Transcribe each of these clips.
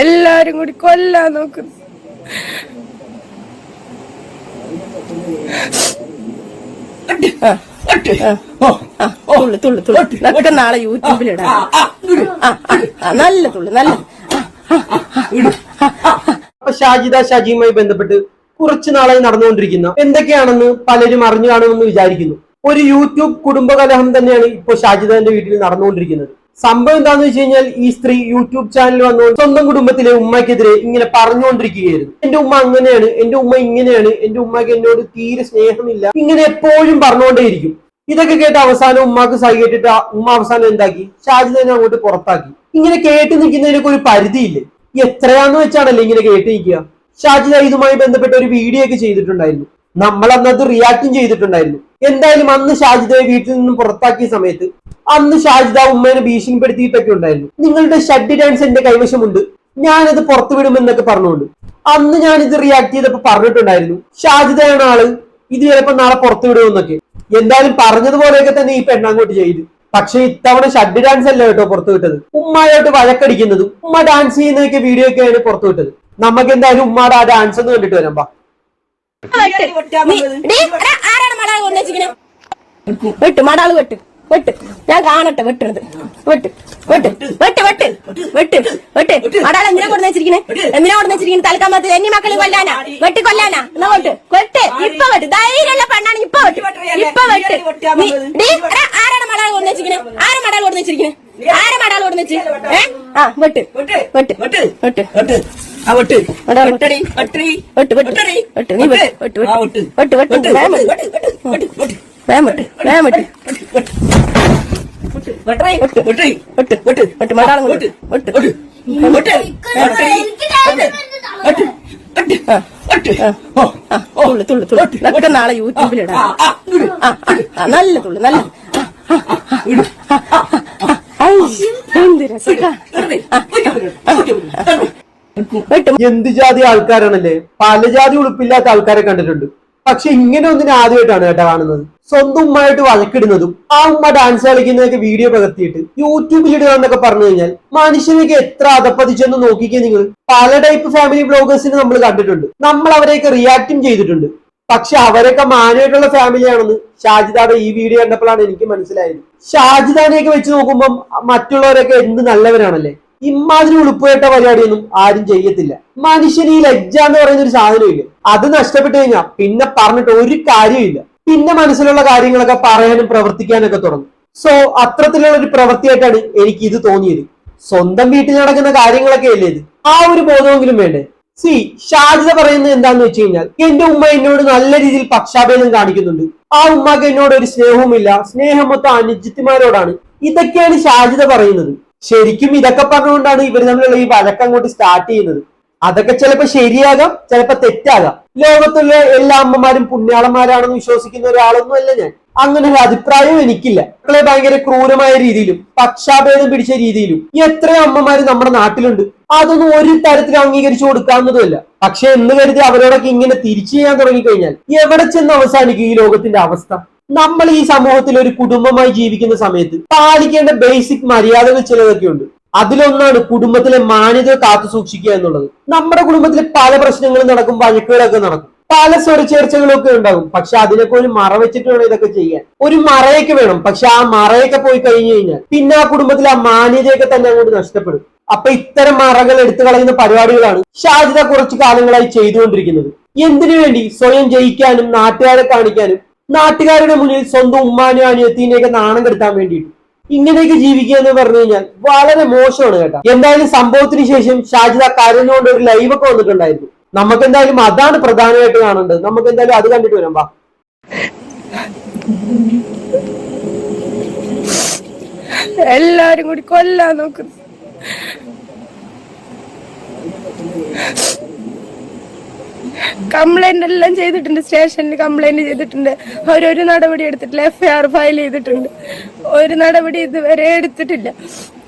എല്ലാരും കൂടി കൊല്ലാൻ നോക്കുന്നു. തുള്ളു നാളെ യൂട്യൂബിലിടാം. നല്ല തുള്ളു നല്ല. ഷാജിദ ഷാജിയുമായി ബന്ധപ്പെട്ട് കുറച്ചു നാളായി നടന്നുകൊണ്ടിരിക്കുന്ന എന്തൊക്കെയാണെന്ന് പലരും അറിഞ്ഞു കാണുമെന്ന് വിചാരിക്കുന്നു. ഒരു യൂട്യൂബ് കുടുംബകലഹം തന്നെയാണ് ഇപ്പോൾ ഷാജിദന്റെ വീട്ടിൽ നടന്നുകൊണ്ടിരിക്കുന്നത്. സംഭവം എന്താണെന്ന് വെച്ച് കഴിഞ്ഞാൽ ഈ സ്ത്രീ യൂട്യൂബ് ചാനൽ വന്നു സ്വന്തം കുടുംബത്തിലെ ഉമ്മയ്ക്കെതിരെ ഇങ്ങനെ പറഞ്ഞുകൊണ്ടിരിക്കുകയായിരുന്നു. എന്റെ ഉമ്മ അങ്ങനെയാണ്, എന്റെ ഉമ്മ ഇങ്ങനെയാണ്, എന്റെ ഉമ്മക്ക് എന്നോട് തീരെ സ്നേഹമില്ല, ഇങ്ങനെ എപ്പോഴും പറഞ്ഞുകൊണ്ടേയിരിക്കും. ഇതൊക്കെ കേട്ട് അവസാനം ഉമ്മാക്ക് സഹി കേട്ടിട്ട് ഉമ്മ അവസാനം എന്താക്കി, ഷാജിദനെ അങ്ങോട്ട് പുറത്താക്കി. ഇങ്ങനെ കേട്ട് നിൽക്കുന്നതിനൊക്കെ ഒരു പരിധിയില്ലേ? എത്രയാന്ന് വെച്ചാണല്ലേ ഇങ്ങനെ കേട്ട് നിൽക്കുക. ഷാജിദ ഇതുമായി ബന്ധപ്പെട്ട ഒരു വീഡിയോ ഒക്കെ ചെയ്തിട്ടുണ്ടായിരുന്നു. നമ്മൾ അന്നത് റിയാക്ടും ചെയ്തിട്ടുണ്ടായിരുന്നു. എന്തായാലും അന്ന് ഷാജിദയെ വീട്ടിൽ നിന്നും പുറത്താക്കിയ സമയത്ത് അന്ന് ഷാജിദ ഉമ്മേനെ ഭീഷണിപ്പെടുത്തിയിട്ടൊക്കെ ഉണ്ടായിരുന്നു. നിങ്ങളുടെ ഷഡ്ഡി ഡാൻസ് എന്റെ കൈവശമുണ്ട്, ഞാനത് പുറത്തുവിടുമെന്നൊക്കെ പറഞ്ഞുകൊണ്ട് അന്ന് ഞാനിത് റിയാക്ട് ചെയ്തപ്പോ പറഞ്ഞിട്ടുണ്ടായിരുന്നു ഷാജിദയാണ് ആള്, ഇത് ചിലപ്പോ നാളെ പുറത്തുവിടുമെന്നൊക്കെ. എന്തായാലും പറഞ്ഞതുപോലെയൊക്കെ തന്നെ ഈ പെണ്ണങ്ങോട്ട് ചെയ്തു. പക്ഷെ ഇത്തവണ ഷഡ്ഡി ഡാൻസ് അല്ല കേട്ടോ പുറത്തുവിട്ടത്, ഉമ്മായിട്ട് വഴക്കടിക്കുന്നതും ഉമ്മ ഡാൻസ് ചെയ്യുന്നതൊക്കെ വീഡിയോ ഒക്കെയാണ് പുറത്തുവിട്ടത്. നമുക്ക് എന്തായാലും ഉമ്മാടെ ആ ഡാൻസ് ഒന്ന് കണ്ടിട്ട് വരാം. വെട്ട് മടാള് വെട്ട് വെട്ട്, ഞാൻ കാണട്ടെ വെട്ടണത്. വെട്ട് വെട്ട് വെട്ട് വെട്ട് വെട്ട് വെട്ട്. മടാള് എന്തിനാ കൊടുന്ന് വെച്ചിരിക്കണേ? എന്തിനാ കൊടുന്ന് വെച്ചിരിക്കണേ? തലക്കാമത്ത് എന്നെ മക്കളെ കൊല്ലാനാ? വെട്ടി കൊല്ലാനാ? എന്നാ വെട്ട് വെട്ട് ഇപ്പൊ വെട്ട്. ധൈര്യമുള്ള പെണ്ണാണ് ഇപ്പൊ വെട്ട് ഇപ്പൊ വെട്ട്. ആരാണ് മടാള് കൊടുന്ന് വെച്ചിരിക്കണേ? ആരാ മടാള് കൊടുന്ന് വെച്ചിരിക്കണേ? ആരാ മടാള് കൊടുന്ന് വെച്ച്? ആ വെട്ട് വെട്ട് വെട്ട് വെട്ട് വെട്ട് വെട്ട് നാളെ യൂട്യൂബിലിടാം. നല്ല തുള്ളു നല്ല. എന്ത് രസ. എന്ത് ജാതി ആൾക്കാരാണല്ലേ, പല ജാതി ഉളുപ്പില്ലാത്ത ആൾക്കാരെ കണ്ടിട്ടുണ്ട്. പക്ഷെ ഇങ്ങനെ ഒന്നിനെ ആദ്യമായിട്ടാണ് കേട്ടോ കാണുന്നത്. സ്വന്തം ഉമ്മയായിട്ട് വഴക്കിടുന്നതും ആ ഉമ്മ ഡാൻസ് കളിക്കുന്നതൊക്കെ വീഡിയോ പകർത്തിയിട്ട് യൂട്യൂബിൽ ഇടുക എന്നൊക്കെ പറഞ്ഞു കഴിഞ്ഞാൽ മനുഷ്യനൊക്കെ എത്ര അധപ്പതിച്ചെന്ന് നോക്കിക്കേ നിങ്ങൾ. പല ടൈപ്പ് ഫാമിലി ബ്ലോഗേഴ്സിന് നമ്മൾ കണ്ടിട്ടുണ്ട്, നമ്മൾ അവരെയൊക്കെ റിയാക്റ്റും ചെയ്തിട്ടുണ്ട്. പക്ഷെ അവരൊക്കെ മാന്യമായിട്ടുള്ള ഫാമിലിയാണെന്ന് ഷാജിദയുടെ ഈ വീഡിയോ കണ്ടപ്പോഴാണ് എനിക്ക് മനസ്സിലായത്. ഷാജിദാനെയൊക്കെ വെച്ച് നോക്കുമ്പോൾ മറ്റുള്ളവരൊക്കെ എന്ത് നല്ലവരാണല്ലേ. ഇമാതിരി ഉളുപ്പുകേട്ട പരിപാടിയൊന്നും ആരും ചെയ്യത്തില്ല. മനുഷ്യന് ഈ ലജ്ജ എന്ന് പറയുന്ന ഒരു സാധനമില്ല, അത് നഷ്ടപ്പെട്ടു കഴിഞ്ഞാൽ പിന്നെ പറഞ്ഞിട്ട് ഒരു കാര്യമില്ല. പിന്നെ മനസ്സിലുള്ള കാര്യങ്ങളൊക്കെ പറയാനും പ്രവർത്തിക്കാനൊക്കെ തുടങ്ങും. സോ അത്തരത്തിലുള്ള ഒരു പ്രവൃത്തിയായിട്ടാണ് എനിക്ക് ഇത് തോന്നിയത്. സ്വന്തം വീട്ടിൽ നടക്കുന്ന കാര്യങ്ങളൊക്കെ അല്ലേ ഇത്, ആ ഒരു ബോധമെങ്കിലും വേണ്ടേ? ഷാജിദ പറയുന്നത് എന്താന്ന് വെച്ച് കഴിഞ്ഞാൽ എന്റെ ഉമ്മ എന്നോട് നല്ല രീതിയിൽ പക്ഷാഭേദം കാണിക്കുന്നുണ്ട്, ആ ഉമ്മക്ക് എന്നോട് ഒരു സ്നേഹവുമില്ല, സ്നേഹം മൊത്തം അനുജിത്തിമാരോടാണ്. ഇതൊക്കെയാണ് ഷാജിദ പറയുന്നത്. ശരിക്കും ഇതൊക്കെ പറഞ്ഞുകൊണ്ടാണ് ഇവർ തമ്മിലുള്ള ഈ വഴക്ക് അങ്ങോട്ട് സ്റ്റാർട്ട് ചെയ്യുന്നത്. അതൊക്കെ ചിലപ്പോ ശരിയാകാം, ചിലപ്പോ തെറ്റാകാം. ലോകത്തുള്ള എല്ലാ അമ്മമാരും പുണ്യാളന്മാരാണെന്ന് വിശ്വസിക്കുന്ന ഒരാളൊന്നും അല്ല ഞാൻ. അങ്ങനെ ഒരു അഭിപ്രായവും എനിക്കില്ല. മക്കളെ ഭയങ്കര ക്രൂരമായ രീതിയിലും പക്ഷാഭേദം പിടിച്ച രീതിയിലും എത്രയോ അമ്മമാര് നമ്മുടെ നാട്ടിലുണ്ട്. അതൊന്നും ഒരു തരത്തിൽ അംഗീകരിച്ചു കൊടുക്കാവുന്നതുമല്ല. പക്ഷെ എന്ന് കരുതി അവരോടൊക്കെ ഇങ്ങനെ തിരിച്ചു ചെയ്യാൻ തുടങ്ങിക്കഴിഞ്ഞാൽ എവിടെ ചെന്ന് അവസാനിക്കും ഈ ലോകത്തിന്റെ അവസ്ഥ? നമ്മൾ ഈ സമൂഹത്തിൽ ഒരു കുടുംബമായി ജീവിക്കുന്ന സമയത്ത് പാലിക്കേണ്ട ബേസിക് മര്യാദകൾ ചിലതൊക്കെ ഉണ്ട്. അതിലൊന്നാണ് കുടുംബത്തിലെ മാന്യത കാത്തു സൂക്ഷിക്കുക എന്നുള്ളത്. നമ്മുടെ കുടുംബത്തിൽ പല പ്രശ്നങ്ങളും നടക്കും, വഴക്കുകളൊക്കെ നടക്കും, പല സ്വരച്ചേർച്ചകളൊക്കെ ഉണ്ടാകും. പക്ഷെ അതിനൊക്കെ ഒരു മറ വെച്ചിട്ട് വേണം ഇതൊക്കെ ചെയ്യാൻ. ഒരു മറയൊക്കെ വേണം. പക്ഷെ ആ മറയൊക്കെ പോയി കഴിഞ്ഞു കഴിഞ്ഞാൽ പിന്നെ ആ കുടുംബത്തിലെ ആ മാന്യതയൊക്കെ തന്നെ അങ്ങോട്ട് നഷ്ടപ്പെടും. അപ്പൊ ഇത്തരം മറകൾ എടുത്തു കളയുന്ന പരിപാടികളാണ് ഷാജിദ കുറച്ചു കാലങ്ങളായി ചെയ്തുകൊണ്ടിരിക്കുന്നത്. എന്തിനു വേണ്ടി? സ്വയം ജയിക്കാനും നാട്ടുകാരെ കാണിക്കാനും നാട്ടുകാരുടെ മുന്നിൽ സ്വന്തം ഉമ്മാനും അനിയത്തിനെയൊക്കെ നാണം കെടുത്താൻ വേണ്ടിയിട്ട് ഇങ്ങനെയൊക്കെ ജീവിക്കുക എന്ന് പറഞ്ഞു കഴിഞ്ഞാൽ വളരെ മോശമാണ് കേട്ടോ. എന്തായാലും സംഭവത്തിന് ശേഷം ഷാജിദ കരഞ്ഞുകൊണ്ട് ഒരു ലൈവ് ഒക്കെ വന്നിട്ടുണ്ടായിരുന്നു. നമുക്ക് എന്തായാലും അതാണ് പ്രധാനമായിട്ട് കാണേണ്ടത്. നമുക്ക് എന്തായാലും അത് കണ്ടിട്ട് വരാം. വാ. എല്ലാരും കൂടി കൊല്ലാൻ നോക്കുന്നു. കംപ്ലൈന്റ് എല്ലാം ചെയ്തിട്ടുണ്ട്, സ്റ്റേഷനിൽ കംപ്ലൈന്റ് ചെയ്തിട്ടുണ്ട്. അവരൊരു നടപടി എടുത്തിട്ടില്ല. FIR ഫയൽ ചെയ്തിട്ടുണ്ട്, ഒരു നടപടി ഇതുവരെ എടുത്തിട്ടില്ല.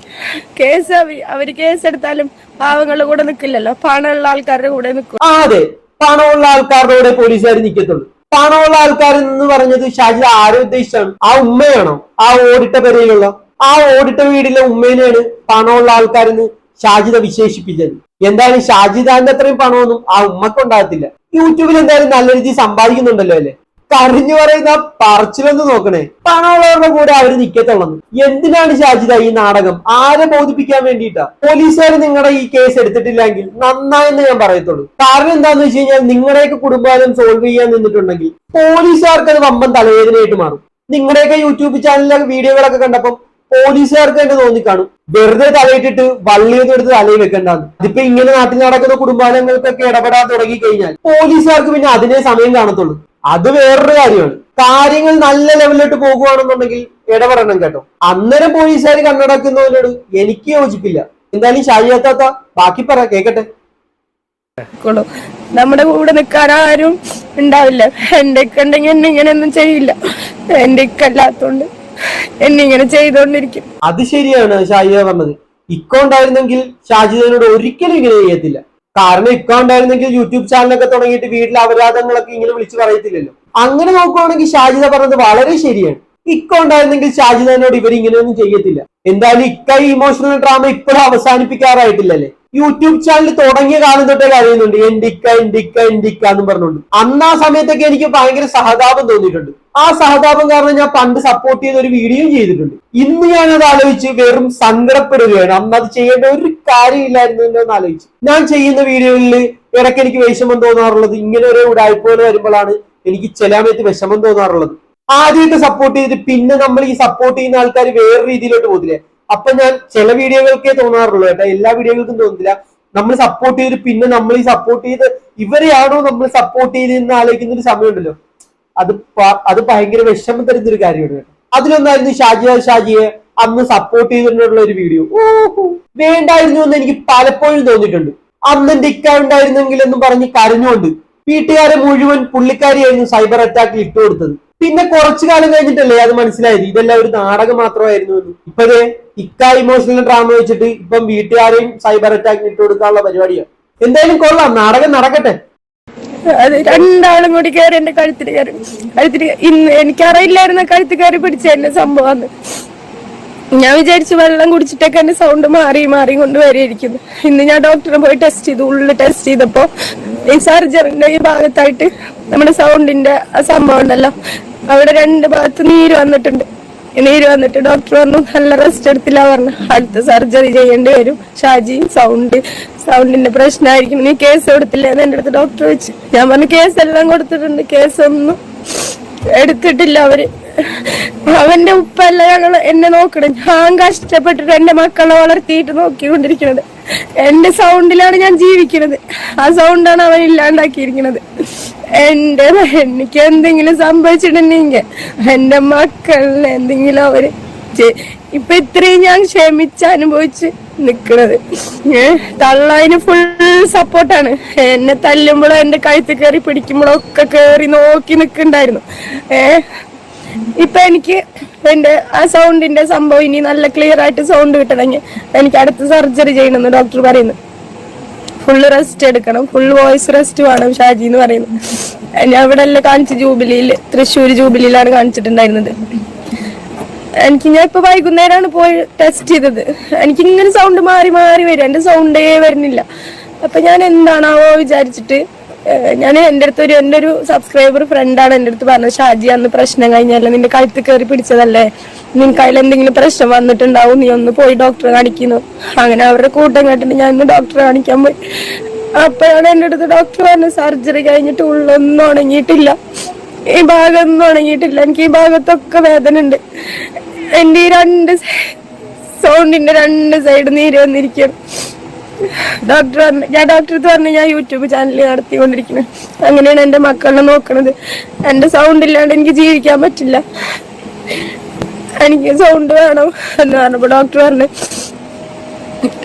കേസ് അവര് കേസെടുത്താലും പാവങ്ങളുടെ കൂടെ നിൽക്കില്ലല്ലോ, പണമുള്ള ആൾക്കാരുടെ കൂടെ നിൽക്കും. അതെ, പണമുള്ള ആൾക്കാരുടെ കൂടെ പോലീസുകാർ നിൽക്കത്തുള്ളൂ. പണമുള്ള ആൾക്കാർ എന്ന് പറഞ്ഞത് ഷാജിദ ആരെ ഉദ്ദേശിച്ചാണ്? ആ ഉമ്മയാണോ? ആ ഓടിട്ട പെരയിലുള്ള ആ ഓടിട്ട വീടിലെ ഉമ്മേനെയാണ് പണമുള്ള ആൾക്കാരെന്ന് ഷാജിദ വിശേഷിപ്പിച്ചത്. എന്തായാലും ഷാജിദാന്റെ അത്രയും പണമൊന്നും ആ ഉമ്മക്ക് ഉണ്ടാകത്തില്ല. യൂട്യൂബിൽ എന്തായാലും നല്ല രീതിയിൽ സമ്പാദിക്കുന്നുണ്ടല്ലോ അല്ലെ. കരഞ്ഞു പറയുന്ന പറച്ചിലൊന്ന് നോക്കണേ. പണമുള്ളവരുടെ കൂടെ അവര് നിക്കത്തുള്ളൂ. എന്തിനാണ് ഷാജിദ ഈ നാടകം? ആരെ ബോധിപ്പിക്കാൻ വേണ്ടിയിട്ടാ? പോലീസുകാർ നിങ്ങളുടെ ഈ കേസ് എടുത്തിട്ടില്ലെങ്കിൽ നന്നായെന്ന് ഞാൻ പറയത്തുള്ളൂ. കാരണം എന്താന്ന് വെച്ച് കഴിഞ്ഞാൽ നിങ്ങളുടെയൊക്കെ കുടുംബാലം സോൾവ് ചെയ്യാൻ നിന്നിട്ടുണ്ടെങ്കിൽ പോലീസുകാർക്ക് അത് വമ്പൻ തലവേദനയായിട്ട് മാറും. നിങ്ങളുടെയൊക്കെ യൂട്യൂബ് ചാനലിലൊക്കെ വീഡിയോകളൊക്കെ കണ്ടപ്പം പോലീസുകാർക്ക് തന്നെ തോന്നിക്കാണും വെറുതെ തലയിട്ടിട്ട് വള്ളിയൊന്നും എടുത്ത് തലയിൽ വെക്കണ്ടാന്ന്. അതിപ്പോ ഇങ്ങനെ നാട്ടിൽ നടക്കുന്ന കുടുംബാലങ്ങൾക്കൊക്കെ ഇടപെടാൻ തുടങ്ങി കഴിഞ്ഞാൽ പോലീസുകാർക്ക് പിന്നെ അതിനെ സമയം കാണത്തുള്ളൂ. അത് വേറൊരു കാര്യമാണ്. കാര്യങ്ങൾ നല്ല ലെവലിലോട്ട് പോകുകയാണെന്നുണ്ടെങ്കിൽ ഇടപെടണം കേട്ടോ. അന്നേരം പോലീസുകാർ കണ്ണടക്കുന്നതിനോട് എനിക്ക് യോജിപ്പില്ല. എന്തായാലും ഷാജിദ ബാക്കി പറ കേക്കട്ടെ. നമ്മുടെ കൂടെ നിൽക്കാൻ ആരും ഉണ്ടാവില്ല. എന്റെ ഇക്ക ഉണ്ടെങ്കിൽ എന്നെ ഇങ്ങനെയൊന്നും ചെയ്യില്ല. എന്റെ ഇക്ക അല്ലാത്തോണ്ട് എന്നെ ഇങ്ങനെ ചെയ്തോണ്ടിരിക്കും. അത് ശരിയാണ് ഷാജിദ പറഞ്ഞത്. ഇക്ക ഉണ്ടായിരുന്നെങ്കിൽ ഷാജിദയോട് ഒരിക്കലും ഇങ്ങനെ ചെയ്യത്തില്ല. കാരണം ഇക്ക ഉണ്ടായിരുന്നെങ്കിൽ യൂട്യൂബ് ചാനലൊക്കെ തുടങ്ങിയിട്ട് വീട്ടിലെ അപരാധങ്ങളൊക്കെ ഇങ്ങനെ വിളിച്ചു പറയത്തില്ലല്ലോ. അങ്ങനെ നോക്കുവാണെങ്കിൽ ഷാജിദ പറഞ്ഞത് വളരെ ശരിയാണ്. ഇക്ക ഉണ്ടായിരുന്നെങ്കിൽ ഷാജിദനോട് ഇവർ ഇങ്ങനെയൊന്നും ചെയ്യത്തില്ല. എന്തായാലും ഇക്ക ഇമോഷണൽ ഡ്രാമ ഇപ്പോഴും അവസാനിപ്പിക്കാറായിട്ടില്ലല്ലേ. യൂട്യൂബ് ചാനൽ തുടങ്ങിയ കാലം തൊട്ടേ കഴിയുന്നുണ്ട് എന്റെ ഇക്ക എന്ന് പറഞ്ഞുകൊണ്ട്. അന്ന് ആ സമയത്തൊക്കെ എനിക്ക് ഭയങ്കര സഹതാപം തോന്നിയിട്ടുണ്ട്. ആ സഹതാപം കാരണം ഞാൻ പണ്ട് സപ്പോർട്ട് ചെയ്ത ഒരു വീഡിയോയും ചെയ്തിട്ടുണ്ട്. ഇന്ന് ഞാനത് ആലോചിച്ച് വെറും സങ്കടപ്പെടുകയാണ്. അന്ന് അത് ചെയ്യേണ്ട ഒരു കാര്യമില്ലായിരുന്നു എന്ന് ആലോചിച്ച്. ഞാൻ ചെയ്യുന്ന വീഡിയോകളിൽ ഇടയ്ക്ക് എനിക്ക് വിഷമം തോന്നാറുള്ളത് ഇങ്ങനെ ഒരു ഉടായ്പകൾ വരുമ്പോഴാണ് എനിക്ക് ചിലമയത്ത് വിഷമം തോന്നാറുള്ളത്. ആദ്യമൊക്കെ സപ്പോർട്ട് ചെയ്തിട്ട് പിന്നെ നമ്മൾ ഈ സപ്പോർട്ട് ചെയ്യുന്ന ആൾക്കാർ വേറെ രീതിയിലോട്ട് പോകില്ലേ. അപ്പൊ ഞാൻ ചില വീഡിയോകൾക്കേ തോന്നാറുള്ളൂ കേട്ടോ, എല്ലാ വീഡിയോകൾക്കും തോന്നുന്നില്ല. നമ്മൾ സപ്പോർട്ട് ചെയ്തിട്ട് പിന്നെ നമ്മൾ ഈ സപ്പോർട്ട് ചെയ്ത് ഇവരെയാണോ നമ്മൾ സപ്പോർട്ട് ചെയ്തെന്ന് ആലോചിക്കുന്ന ഒരു സമയമുണ്ടല്ലോ, അത് ഭയങ്കര വിഷമം തരുന്ന ഒരു കാര്യമാണ് കേട്ടോ. അതിലൊന്നായിരുന്നു ഷാജിയെ അന്ന് സപ്പോർട്ട് ചെയ്തിട്ടുള്ള ഒരു വീഡിയോ. വേണ്ടായിരുന്നു എന്ന് എനിക്ക് പലപ്പോഴും തോന്നിയിട്ടുണ്ട്. അന്ന് എന്റെ ഇക്ക ഉണ്ടായിരുന്നെങ്കിൽ എന്നും പറഞ്ഞ് കരഞ്ഞുകൊണ്ട് വീട്ടുകാരെ മുഴുവൻ പുള്ളിക്കാരിയായിരുന്നു സൈബർ അറ്റാക്കിൽ ഇട്ടുകൊടുത്തത്. പിന്നെ കുറച്ചു കാലം കഴിഞ്ഞിട്ടല്ലേ അത് മനസ്സിലായത് ഇതെല്ലാം ഒരു നാടകം മാത്രമായിരുന്നു എന്ന്. ഇപ്പഴേ ഇക്ക ഇമോഷണൽ ഡ്രാമ വെച്ചിട്ട് ഇപ്പം വീട്ടുകാരെയും സൈബർ അറ്റാക്കിൽ ഇട്ടുകൊടുക്കാനുള്ള പരിപാടിയാണ്. എന്തായാലും കൊള്ളാം, നാടകം നടക്കട്ടെ. അത് രണ്ടാളും കൂടി കയറി എന്റെ കഴുത്തിൽ ഇന്ന് എനിക്കറിയില്ലായിരുന്നു കഴുത്തിൽ കയറി പിടിച്ച എന്നെ സംഭവം. ഞാൻ വിചാരിച്ചു വെള്ളം കുടിച്ചിട്ടൊക്കെ എന്റെ സൗണ്ട് മാറി കൊണ്ട് വരെയിരിക്കുന്നു. ഇന്ന് ഞാൻ ഡോക്ടറെ പോയി ടെസ്റ്റ് ചെയ്തു. ഉള്ളിൽ ടെസ്റ്റ് ചെയ്തപ്പോ ഈ സർജറിന്റെ ഈ ഭാഗത്തായിട്ട് നമ്മുടെ സൗണ്ടിന്റെ ആ സംഭവം ഉണ്ടല്ലോ, അവിടെ രണ്ട് ഭാഗത്ത് നീര് വന്നിട്ട് ഡോക്ടർ പറഞ്ഞു നല്ല റെസ്റ്റ് എടുത്തില്ല പറഞ്ഞു, അടുത്ത സർജറി ചെയ്യേണ്ടി വരും ഷാജി, സൗണ്ടിന്റെ പ്രശ്നമായിരിക്കും, നീ കേസ് കൊടുത്തില്ല എന്ന് എന്റെ അടുത്ത് ഡോക്ടർ വെച്ച്. ഞാൻ പറഞ്ഞു കേസ് എല്ലാം കൊടുത്തിട്ടുണ്ട്, കേസൊന്നും എടുത്തിട്ടില്ല അവര്. അവന്റെ ഉപ്പല്ല എന്നെ നോക്കണം. ഞാൻ കഷ്ടപ്പെട്ടിട്ട് എന്റെ മക്കളെ വളർത്തിയിട്ട് നോക്കിക്കൊണ്ടിരിക്കുന്നത്. എന്റെ സൗണ്ടിലാണ് ഞാൻ ജീവിക്കുന്നത്. ആ സൗണ്ടാണ് അവൻ ഇല്ലാണ്ടാക്കിയിരിക്കുന്നത്. എനിക്ക് എന്തെങ്കിലും സംഭവിച്ചിട്ടുണ്ടെങ്കിൽ എന്റെ മക്കളിന് എന്തെങ്കിലും അവര് ഇപ്പൊ ഇത്രയും ഞാൻ ക്ഷമിച്ച് അനുഭവിച്ച് നിക്കണത്. തള്ളതിന് ഫുൾ സപ്പോർട്ടാണ്. എന്നെ തല്ലുമ്പോഴോ എന്റെ കഴുത്ത് കയറി പിടിക്കുമ്പോഴോ ഒക്കെ കയറി നോക്കി നിക്കണ്ടായിരുന്നു. ഇപ്പൊ എനിക്ക് എന്റെ ആ സൗണ്ടിന്റെ സംഭവം ഇനി നല്ല ക്ലിയർ ആയിട്ട് സൗണ്ട് കിട്ടണമെങ്കിൽ എനിക്ക് അടുത്ത സർജറി ചെയ്യണമെന്ന് ഡോക്ടർ പറയുന്നു. ഫുള്ള് റെസ്റ്റ് എടുക്കണം, ഫുൾ വോയിസ് റെസ്റ്റ് വേണം ഷാജി എന്ന് പറയുന്നു. ഞാൻ ഇവിടെ എല്ലാം കാണിച്ച് തൃശ്ശൂർ ജൂബിലിയിലാണ് കാണിച്ചിട്ടുണ്ടായിരുന്നത്. ഞാൻ ഇപ്പൊ വൈകുന്നേരമാണ് പോയി ടെസ്റ്റ് ചെയ്തത്. എനിക്കിങ്ങനെ സൗണ്ട് മാറി വരും, എന്റെ സൗണ്ടേ വരുന്നില്ല. അപ്പൊ ഞാൻ എന്താണാവോ വിചാരിച്ചിട്ട് ഞാൻ എന്റെ ഒരു സബ്സ്ക്രൈബർ ഫ്രണ്ടാണ് എന്റെ അടുത്ത് പറഞ്ഞത്, ഷാജി അന്ന് പ്രശ്നം കഴിഞ്ഞല്ല, നിന്റെ കഴുത്ത് കയറി പിടിച്ചതല്ലേ, നിനക്ക് അതിൽ എന്തെങ്കിലും പ്രശ്നം വന്നിട്ടുണ്ടാവും, നീ ഒന്ന് പോയി ഡോക്ടറെ കാണിക്കുന്നു. അങ്ങനെ അവരുടെ കൂട്ടം കേട്ടിട്ട് ഞാൻ ഇന്ന് ഡോക്ടറെ കാണിക്കാൻ പോയി. അപ്പോഴാണ് എന്റെ അടുത്ത് ഡോക്ടർ പറഞ്ഞത് സർജറി കഴിഞ്ഞിട്ട് ഉള്ളൊന്നും ഉണങ്ങിയിട്ടില്ല, ഈ ഭാഗം ഒന്നും ഉണങ്ങിയിട്ടില്ല, എനിക്ക് ഈ ഭാഗത്തൊക്കെ വേദന ഉണ്ട്, എന്റെ ഈ സൗണ്ടിന്റെ രണ്ട് സൈഡ് നീര് വന്നിരിക്കണം. ഞാൻ ഡോക്ടർ പറഞ്ഞു ഞാൻ യൂട്യൂബ് ചാനൽ നടത്തിക്കൊണ്ടിരിക്കുന്നത്. അങ്ങനെയാണ് എന്റെ മക്കളെ നോക്കണത്. എന്റെ സൗണ്ട് ഇല്ലാണ്ട് എനിക്ക് ജീവിക്കാൻ പറ്റില്ല, എനിക്ക് സൗണ്ട് വേണം എന്ന് പറഞ്ഞപ്പോ ഡോക്ടർ പറഞ്ഞു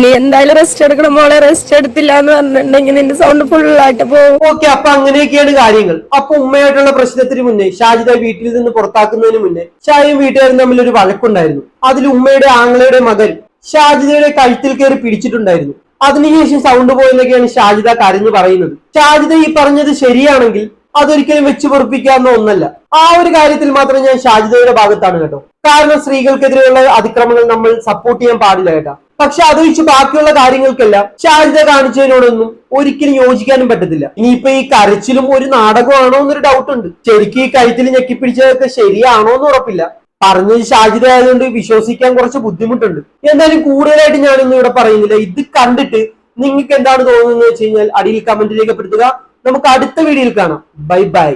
നീ എന്തായാലും റെസ്റ്റ് എടുക്കണം മോളെ, റെസ്റ്റ് എടുത്തില്ല എന്ന് പറഞ്ഞിട്ടുണ്ടെങ്കിൽ നിന്റെ സൗണ്ട് ഫുള്ളായിട്ട് പോകും. ഓക്കെ, അപ്പൊ അങ്ങനെയൊക്കെയാണ് കാര്യങ്ങൾ. അപ്പൊ ഉമ്മയായിട്ടുള്ള പ്രശ്നത്തിന് മുന്നേ, ഷാജിദ വീട്ടിൽ നിന്ന് പുറത്താക്കുന്നതിന് മുന്നേ ഷായും വീട്ടുകാരും തമ്മിൽ ഒരു വഴക്കുണ്ടായിരുന്നു. അതിൽ ഉമ്മയുടെ ആങ്ങളയുടെ മകൻ ഷാജിദയുടെ കഴുത്തിൽ കയറി പിടിച്ചിട്ടുണ്ടായിരുന്നു. അതിനുശേഷം സൗണ്ട് പോയെന്നൊക്കെയാണ് ഷാജിദ കരഞ്ഞു പറയുന്നത്. ഷാജിദ ഈ പറഞ്ഞത് ശരിയാണെങ്കിൽ അതൊരിക്കലും വെച്ച് പൊറപ്പിക്കാവുന്ന ഒന്നല്ല. ആ ഒരു കാര്യത്തിൽ മാത്രം ഞാൻ ഷാജിദയുടെ ഭാഗത്താണ് കേട്ടോ. കാരണം സ്ത്രീകൾക്കെതിരെയുള്ള അതിക്രമങ്ങൾ നമ്മൾ സപ്പോർട്ട് ചെയ്യാൻ പാടില്ല കേട്ടോ. പക്ഷെ അത് വെച്ച് ബാക്കിയുള്ള കാര്യങ്ങൾക്കെല്ലാം ഷാജിദ കാണിച്ചതിനോടൊന്നും ഒരിക്കലും യോജിക്കാനും പറ്റത്തില്ല. ഇനിയിപ്പോ ഈ കരച്ചിലും ഒരു നാടകമാണോ എന്നൊരു ഡൗട്ട് ഉണ്ട്. ശരിക്കും ഈ കഴുത്തിൽ ഞെക്കിപ്പിടിച്ചതൊക്കെ ശരിയാണോ എന്ന് ഉറപ്പില്ല. പറഞ്ഞത് ഷാജിദ ആയതുകൊണ്ട് വിശ്വസിക്കാൻ കുറച്ച് ബുദ്ധിമുട്ടുണ്ട്. എന്തായാലും കൂടുതലായിട്ട് ഞാനൊന്നും ഇവിടെ പറയുന്നില്ല. ഇത് കണ്ടിട്ട് നിങ്ങൾക്ക് എന്താണ് തോന്നുന്നത് വെച്ച് കഴിഞ്ഞാൽ അടിയിൽ കമന്റ് രേഖപ്പെടുത്തുക. നമുക്ക് അടുത്ത വീഡിയോയിൽ കാണാം. Bye bye.